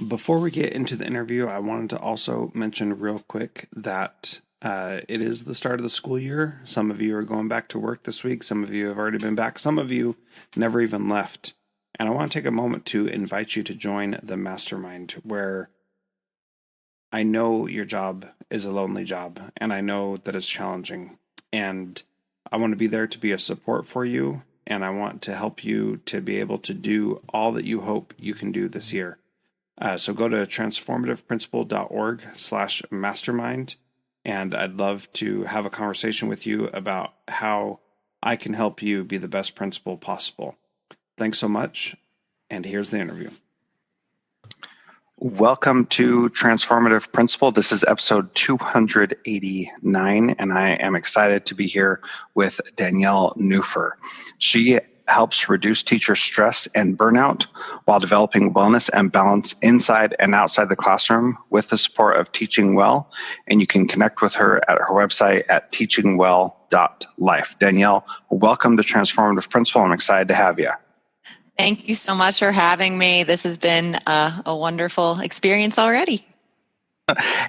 Before we get into the interview, I wanted to also mention real quick that it is the start of the school year. Some of you are going back to work this week. Some of you have already been back. Some of you never even left. And I want to take a moment to invite you to join the mastermind, where I know your job is a lonely job, and I know that it's challenging. And I want to be there to be a support for you, and I want to help you to be able to do all that you hope you can do this year. So go to transformativeprincipal.org/mastermind, and I'd love to have a conversation with you about how I can help you be the best principal possible. Thanks so much, and here's the interview. Welcome to Transformative Principal. This is episode 289, and I am excited to be here with Danielle Nuhfer. She helps reduce teacher stress and burnout while developing wellness and balance inside and outside the classroom with the support of Teaching Well. And you can connect with her at her website at teachingwell.life. Danielle, welcome to Transformative Principal. I'm excited to have you. Thank you so much for having me. This has been a wonderful experience already.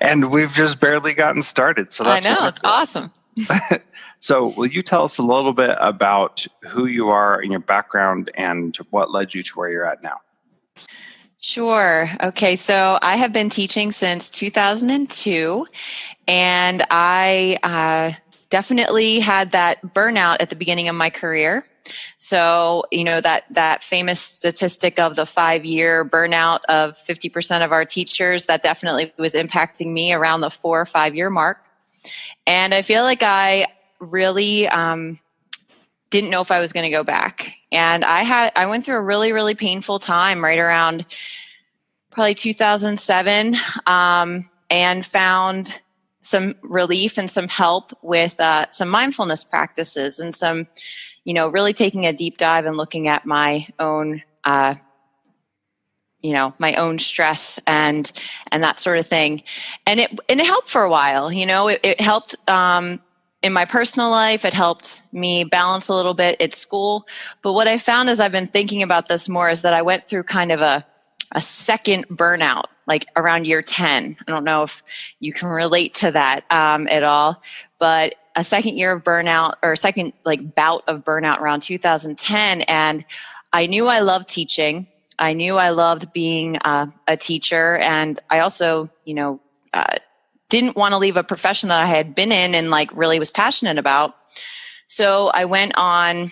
And we've just barely gotten started. So that's I know, wonderful. It's awesome. So will you tell us a little bit about who you are and your background and what led you to where you're at now? Sure. Okay, so I have been teaching since 2002, and I definitely had that burnout at the beginning of my career. So, you know, that famous statistic of the 5-year burnout of 50% of our teachers, that definitely was impacting me around the 4 or 5 year mark. And I feel like I really didn't know if I was going to go back. And I went through a really, really painful time right around probably 2007, and found some relief and some help with some mindfulness practices and some, you know, really taking a deep dive and looking at my own, my own stress and that sort of thing. And it helped for a while. You know, it helped in my personal life. It helped me balance a little bit at school. But what I found as I've been thinking about this more is that I went through kind of a second burnout, like around year 10. I don't know if you can relate to that at all, but a second year of burnout, or a second bout of burnout around 2010. And I knew I loved teaching. I knew I loved being a teacher. And I also, didn't want to leave a profession that I had been in and really was passionate about. So I went on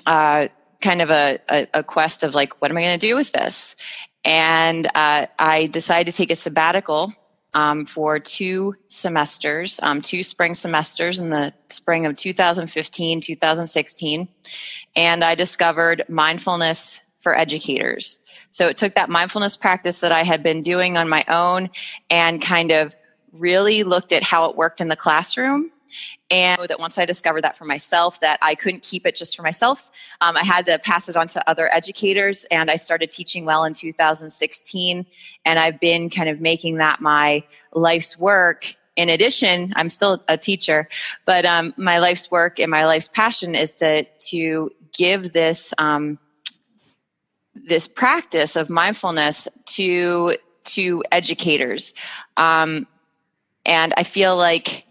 kind of a quest of what am I going to do with this? And I decided to take a sabbatical for 2 semesters, 2 spring semesters in the spring of 2015, 2016. And I discovered mindfulness for educators. So it took that mindfulness practice that I had been doing on my own and kind of really looked at how it worked in the classroom. And that once I discovered that for myself, that I couldn't keep it just for myself. I had to pass it on to other educators, and I started Teaching Well in 2016. And I've been kind of making that my life's work. In addition, I'm still a teacher, but my life's work and my life's passion is to give this this practice of mindfulness to educators. And I feel like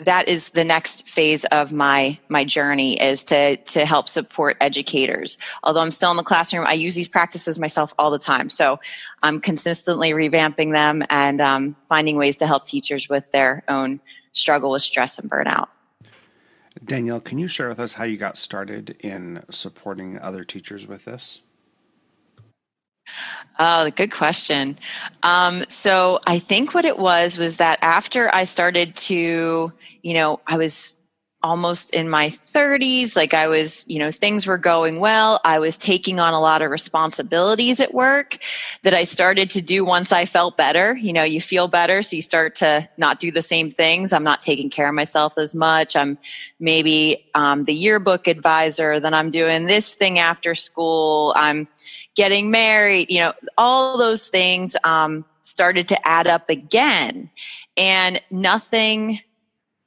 that is the next phase of my journey, is to help support educators. Although I'm still in the classroom, I use these practices myself all the time. So I'm consistently revamping them and finding ways to help teachers with their own struggle with stress and burnout. Danielle, can you share with us how you got started in supporting other teachers with this? Oh, good question. So I think what it was that after I started to, I was almost in my 30s, I was, things were going well. I was taking on a lot of responsibilities at work that I started to do once I felt better. You feel better, so you start to not do the same things. I'm not taking care of myself as much. I'm maybe the yearbook advisor, then I'm doing this thing after school. I'm getting married, all those things started to add up again. And nothing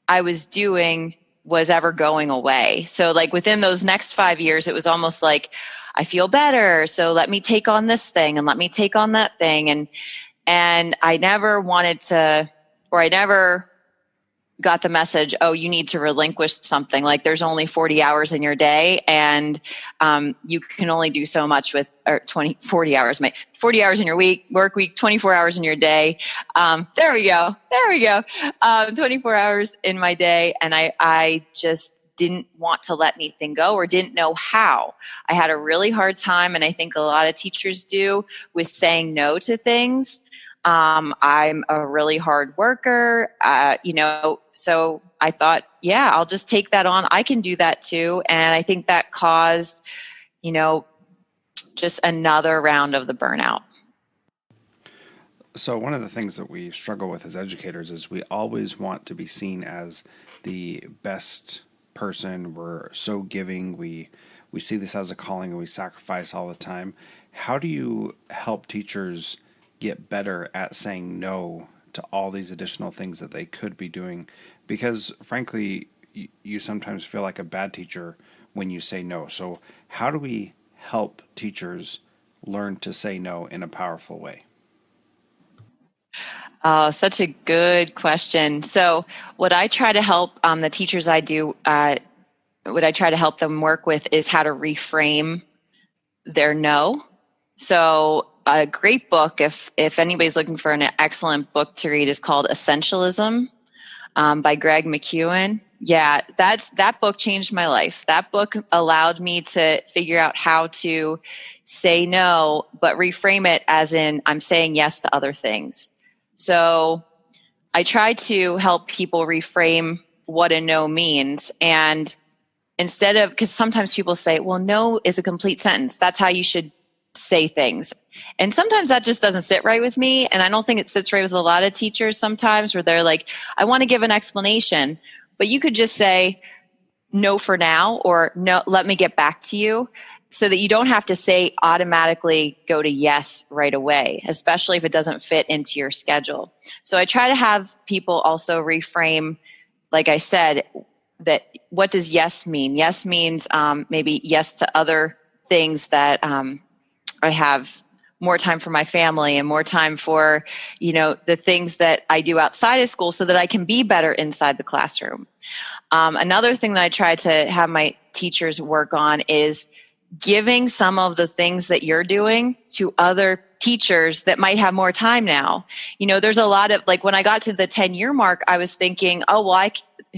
I was doing was ever going away. So within those next 5 years, it was almost like I feel better. So let me take on this thing and let me take on that thing. And I never wanted to, or I never got the message, oh, you need to relinquish something. Like there's only 40 hours in your day and you can only do so much with, or 40 hours, 40 hours in your work week, 24 hours in your day. There we go. 24 hours in my day. And I just didn't want to let anything go or didn't know how. I had a really hard time, and I think a lot of teachers do, with saying no to things. I'm a really hard worker, so I thought, yeah, I'll just take that on. I can do that too. And I think that caused, just another round of the burnout. So one of the things that we struggle with as educators is we always want to be seen as the best person. We're so giving. We see this as a calling and we sacrifice all the time. How do you help teachers get better at saying no to all these additional things that they could be doing? Because frankly, you sometimes feel like a bad teacher when you say no. So how do we help teachers learn to say no in a powerful way? Oh, such a good question. So what I try to help the teachers I do, what I try to help them work with is how to reframe their no. So a great book, if anybody's looking for an excellent book to read, is called Essentialism by Greg McKeown. Yeah, that book changed my life. That book allowed me to figure out how to say no, but reframe it as in I'm saying yes to other things. So I try to help people reframe what a no means. And instead of, because sometimes people say, well, no is a complete sentence. That's how you should say things. And sometimes that just doesn't sit right with me. And I don't think it sits right with a lot of teachers sometimes, where they're like, I want to give an explanation, but you could just say no for now, or no, let me get back to you, so that you don't have to say automatically go to yes right away, especially if it doesn't fit into your schedule. So I try to have people also reframe, like I said, that what does yes mean? Yes means maybe yes to other things that I have more time for my family and more time for, the things that I do outside of school so that I can be better inside the classroom. Another thing that I try to have my teachers work on is giving some of the things that you're doing to other teachers that might have more time now. There's a lot of, like, when I got to the 10-year mark, I was thinking, oh, well,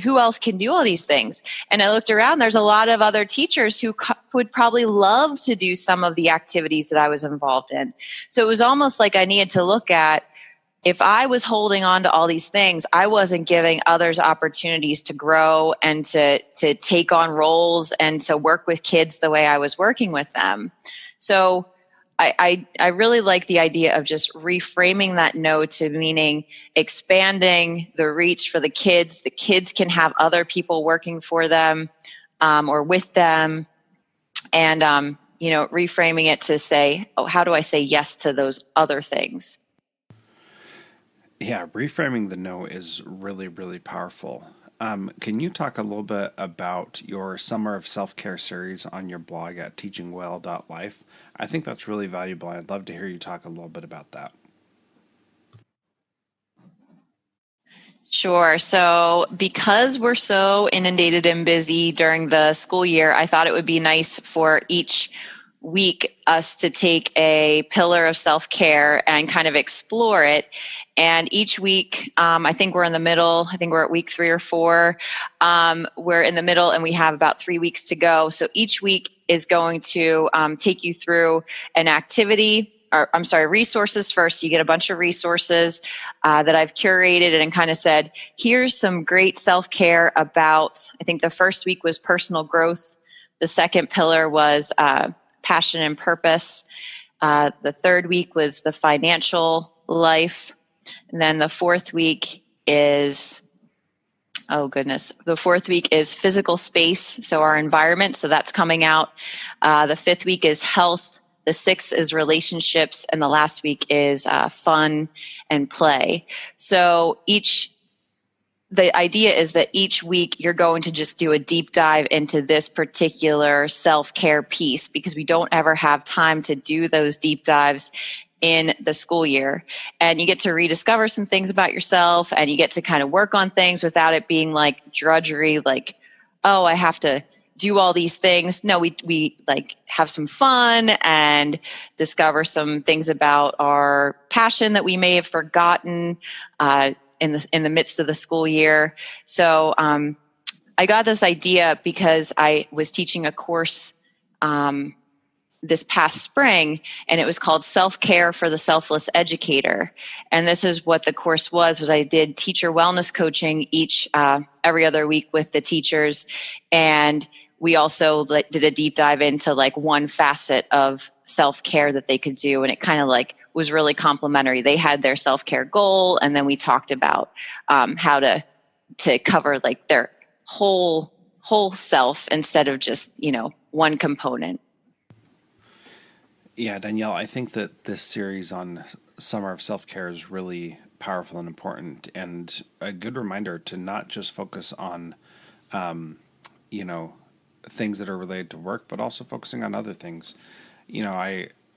who else can do all these things? And I looked around, there's a lot of other teachers who would probably love to do some of the activities that I was involved in. So it was almost like I needed to look at, if I was holding on to all these things, I wasn't giving others opportunities to grow and to take on roles and to work with kids the way I was working with them. So I really like the idea of just reframing that no to meaning expanding the reach for the kids. The kids can have other people working for them or with them, and reframing it to say, oh, how do I say yes to those other things? Yeah, reframing the no is really, really powerful. Can you talk a little bit about your Summer of Self-Care series on your blog at teachingwell.life? I think that's really valuable. I'd love to hear you talk a little bit about that. Sure. So because we're so inundated and busy during the school year, I thought it would be nice for each week us to take a pillar of self-care and kind of explore it. And each week, I think we're in the middle. I think we're at week 3 or 4. We're in the middle and we have about 3 weeks to go. So each week is going to take you through an activity, or resources first. You get a bunch of resources that I've curated and kind of said, here's some great self-care about, I think the first week was personal growth. The second pillar was passion and purpose. The third week was the financial life. And then the fourth week is, the fourth week is physical space, so our environment. So that's coming out. The fifth week is health. The sixth is relationships. And the last week is fun and play. So each the idea is that each week you're going to just do a deep dive into this particular self-care piece, because we don't ever have time to do those deep dives in the school year. And you get to rediscover some things about yourself, and you get to kind of work on things without it being like drudgery, like, oh, I have to do all these things. No, we like have some fun and discover some things about our passion that we may have forgotten in the midst of the school year. So I got this idea because I was teaching a course this past spring, and it was called Self-Care for the Selfless Educator. And this is what the course was I did teacher wellness coaching every other week with the teachers. And we also did a deep dive into like one facet of self-care that they could do. And it kind of like was really complimentary. They had their self-care goal, and then we talked about how to cover like their whole self instead of just, one component. Yeah, Danielle, I think that this series on Summer of Self-Care is really powerful and important, and a good reminder to not just focus on, things that are related to work, but also focusing on other things.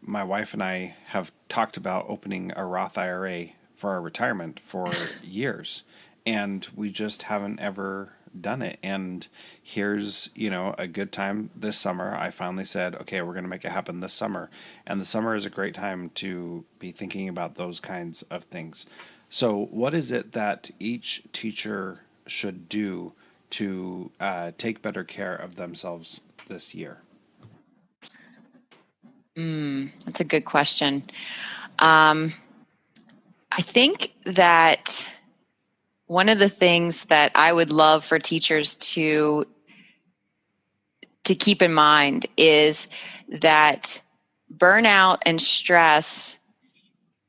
My wife and I have talked about opening a Roth IRA for our retirement for years, and we just haven't ever done it. And here's, a good time this summer. I finally said, okay, we're going to make it happen this summer. And the summer is a great time to be thinking about those kinds of things. So what is it that each teacher should do to take better care of themselves this year? That's a good question. I think that one of the things that I would love for teachers to keep in mind is that burnout and stress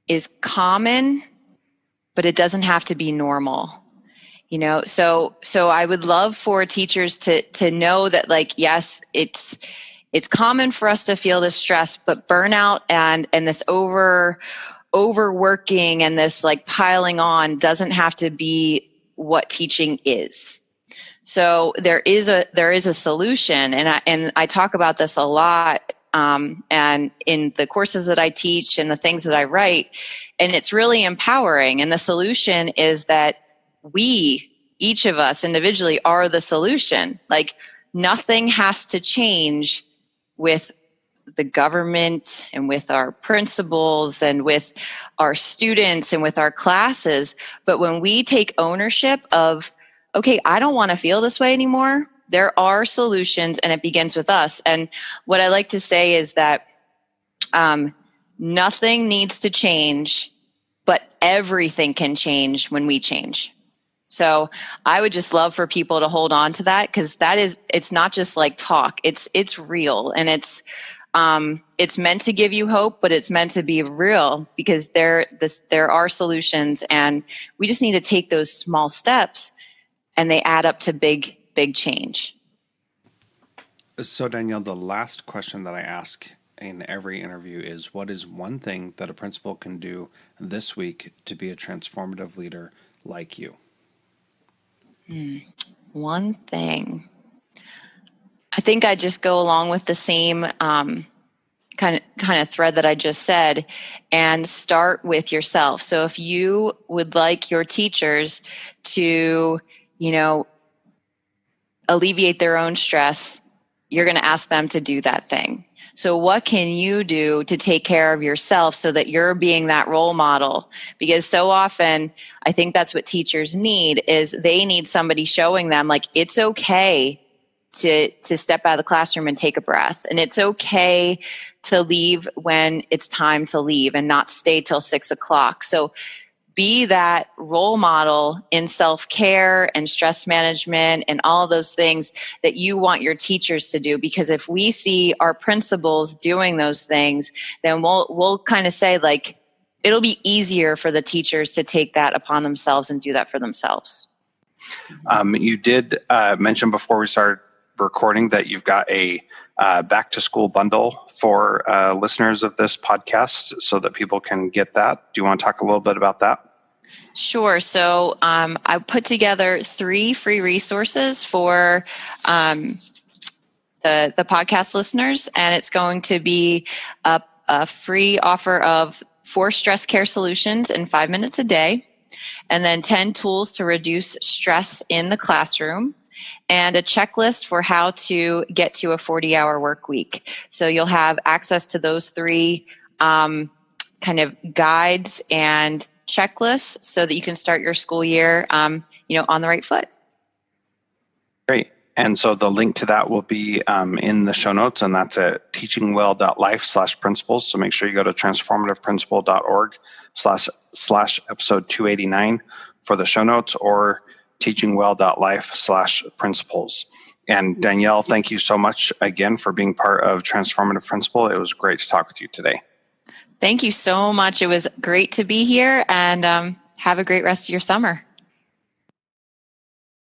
is common, but it doesn't have to be normal. So I would love for teachers to know that, like, yes, it's common for us to feel this stress, but burnout and this overworking and this like piling on doesn't have to be what teaching is. So there is a solution, and I talk about this a lot, and in the courses that I teach and the things that I write, and it's really empowering. And the solution is that each of us individually, are the solution. Like, nothing has to change with the government and with our principals and with our students and with our classes. But when we take ownership of, okay, I don't want to feel this way anymore, there are solutions, and it begins with us. And what I like to say is that nothing needs to change, but everything can change when we change. So I would just love for people to hold on to that, because it's not just like talk. It's real, and it's meant to give you hope, but it's meant to be real, because there are solutions, and we just need to take those small steps, and they add up to big change. So Danielle, the last question that I ask in every interview is, what is one thing that a principal can do this week to be a transformative leader like you? One thing. I think I just go along with the same kind of thread that I just said, and start with yourself. So if you would like your teachers to, alleviate their own stress, you're going to ask them to do that thing. So what can you do to take care of yourself so that you're being that role model? Because so often, I think that's what teachers need, is they need somebody showing them, like, it's okay to step out of the classroom and take a breath. And it's okay to leave when it's time to leave and not stay till 6 o'clock. So be that role model in self-care and stress management and all of those things that you want your teachers to do. Because if we see our principals doing those things, then we'll kind of say, like, it'll be easier for the teachers to take that upon themselves and do that for themselves. You did mention before we started recording that you've got a back to school bundle for listeners of this podcast so that people can get that. Do you want to talk a little bit about that? Sure. So I put together 3 free resources for the podcast listeners, and it's going to be a free offer of 4 stress care solutions in 5 minutes a day, and then 10 tools to reduce stress in the classroom, and a checklist for how to get to a 40-hour work week. So you'll have access to those 3 kind of guides and checklists so that you can start your school year, on the right foot. Great. And so the link to that will be in the show notes, and that's at teachingwell.life/principles. So make sure you go to transformativeprincipal.org/episode 289 for the show notes, or teachingwell.life/principles. And Danielle, thank you so much again for being part of Transformative Principal. It was great to talk with you today. Thank you so much. It was great to be here, and have a great rest of your summer.